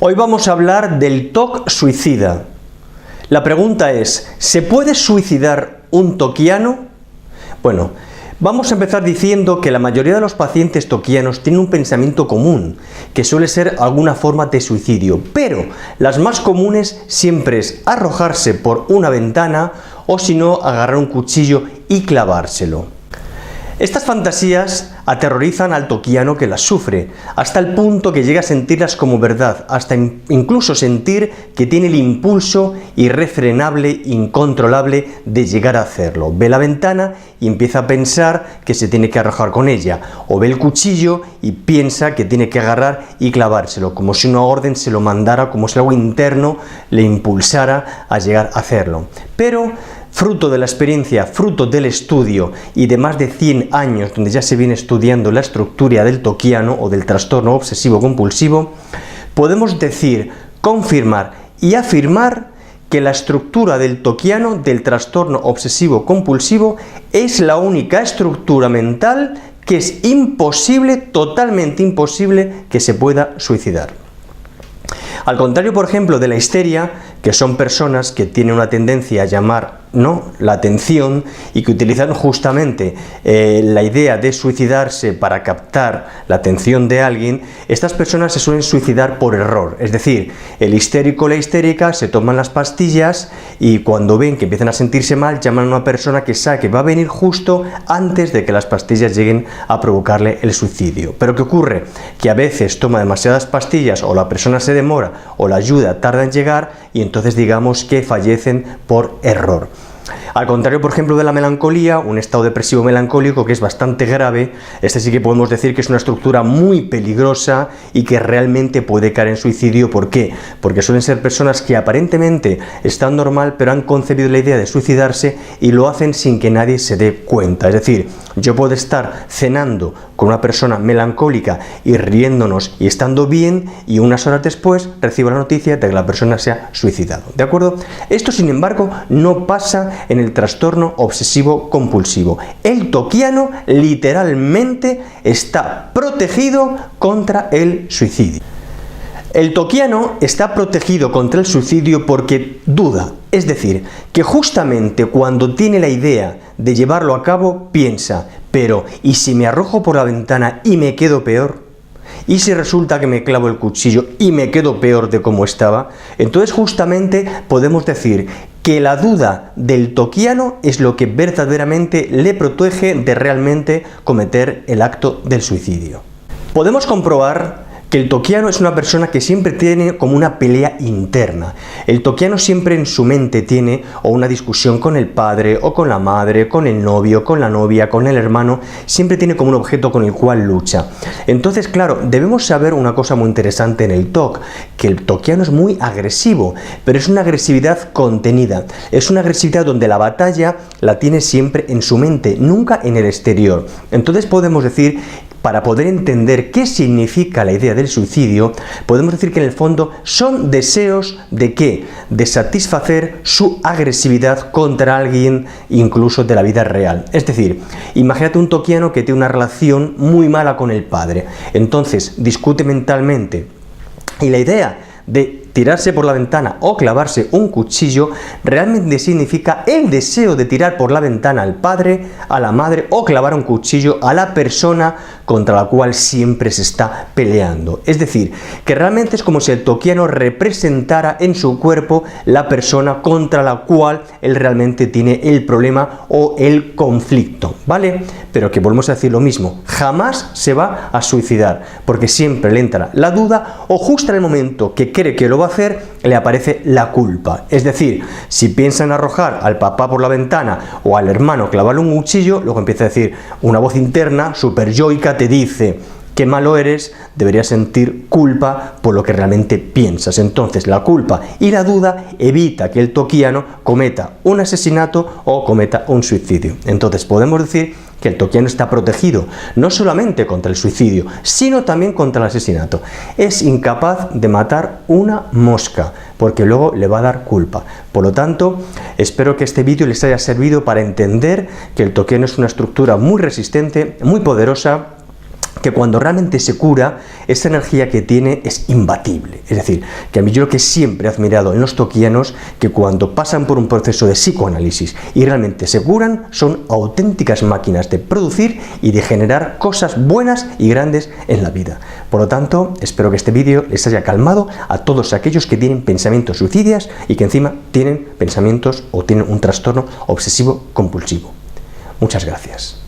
Hoy vamos a hablar del TOC suicida. La pregunta es, ¿se puede suicidar un toquiano? Bueno, vamos a empezar diciendo que la mayoría de los pacientes toquianos tienen un pensamiento común, que suele ser alguna forma de suicidio, pero las más comunes siempre es arrojarse por una ventana o si no, agarrar un cuchillo y clavárselo. Estas fantasías aterrorizan al toquiano que las sufre, hasta el punto que llega a sentirlas como verdad, hasta incluso sentir que tiene el impulso irrefrenable, incontrolable de llegar a hacerlo. Ve la ventana y empieza a pensar que se tiene que arrojar con ella, o ve el cuchillo y piensa que tiene que agarrar y clavárselo, como si una orden se lo mandara, como si algo interno le impulsara a llegar a hacerlo. Pero fruto de la experiencia, fruto del estudio y de más de 100 años donde ya se viene estudiando la estructura del toquiano o del trastorno obsesivo compulsivo, podemos decir, confirmar y afirmar que la estructura del toquiano, del trastorno obsesivo compulsivo, es la única estructura mental que es imposible, totalmente imposible, que se pueda suicidar. Al contrario, por ejemplo, de la histeria, que son personas que tienen una tendencia a llamar la atención y que utilizan justamente la idea de suicidarse para captar la atención de alguien, estas personas se suelen suicidar por error. Es decir, el histérico o la histérica se toman las pastillas y cuando ven que empiezan a sentirse mal, llaman a una persona que sabe que va a venir justo antes de que las pastillas lleguen a provocarle el suicidio. Pero ¿qué ocurre? Que a veces toma demasiadas pastillas o la persona se demora o la ayuda tarda en llegar y entonces digamos que fallecen por error. Al contrario, por ejemplo, de la melancolía, un estado depresivo melancólico que es bastante grave, este sí que podemos decir que es una estructura muy peligrosa y que realmente puede caer en suicidio. ¿Por qué? Porque suelen ser personas que aparentemente están normal, pero han concebido la idea de suicidarse y lo hacen sin que nadie se dé cuenta. Es decir, yo puedo estar cenando con una persona melancólica y riéndonos y estando bien y unas horas después recibo la noticia de que la persona se ha suicidado. ¿De acuerdo? Esto, sin embargo, no pasa en el trastorno obsesivo compulsivo. El toquiano literalmente está protegido contra el suicidio. El toquiano está protegido contra el suicidio porque duda, es decir, que justamente cuando tiene la idea de llevarlo a cabo piensa, pero ¿y si me arrojo por la ventana y me quedo peor? ¿Y si resulta que me clavo el cuchillo y me quedo peor de cómo estaba? Entonces justamente podemos decir que la duda del toquiano es lo que verdaderamente le protege de realmente cometer el acto del suicidio. Podemos comprobar que el toquiano es una persona que siempre tiene como una pelea interna. El toquiano siempre en su mente tiene o una discusión con el padre o con la madre, con el novio, con la novia, con el hermano, siempre tiene como un objeto con el cual lucha. Entonces, claro, debemos saber una cosa muy interesante en el TOC, que el toquiano es muy agresivo, pero es una agresividad contenida, es una agresividad donde la batalla la tiene siempre en su mente, nunca en el exterior. Entonces podemos decir, para poder entender qué significa la idea del suicidio, podemos decir que en el fondo son deseos de ¿qué? De satisfacer su agresividad contra alguien, incluso de la vida real. Es decir, imagínate un toquiano que tiene una relación muy mala con el padre, entonces discute mentalmente y la idea de tirarse por la ventana o clavarse un cuchillo realmente significa el deseo de tirar por la ventana al padre, a la madre o clavar un cuchillo a la persona contra la cual siempre se está peleando. Es decir, que realmente es como si el toquiano representara en su cuerpo la persona contra la cual él realmente tiene el problema o el conflicto, ¿vale? Pero que volvemos a decir lo mismo, jamás se va a suicidar, porque siempre le entra la duda o justo en el momento que cree que lo va a hacer, le aparece la culpa. Es decir, si piensa en arrojar al papá por la ventana o al hermano clavarle un cuchillo, luego empieza a decir una voz interna, super yoica, te dice: qué malo eres, deberías sentir culpa por lo que realmente piensas. Entonces la culpa y la duda evita que el toquiano cometa un asesinato o cometa un suicidio. Entonces podemos decir que el toquiano está protegido no solamente contra el suicidio, sino también contra el asesinato. Es incapaz de matar una mosca, porque luego le va a dar culpa. Por lo tanto, espero que este vídeo les haya servido para entender que el toquiano es una estructura muy resistente, muy poderosa, que cuando realmente se cura, esa energía que tiene es imbatible. Es decir, que a mí yo lo que siempre he admirado en los tokianos, que cuando pasan por un proceso de psicoanálisis y realmente se curan, son auténticas máquinas de producir y de generar cosas buenas y grandes en la vida. Por lo tanto, espero que este vídeo les haya calmado a todos aquellos que tienen pensamientos suicidas y que encima tienen pensamientos o tienen un trastorno obsesivo compulsivo. Muchas gracias.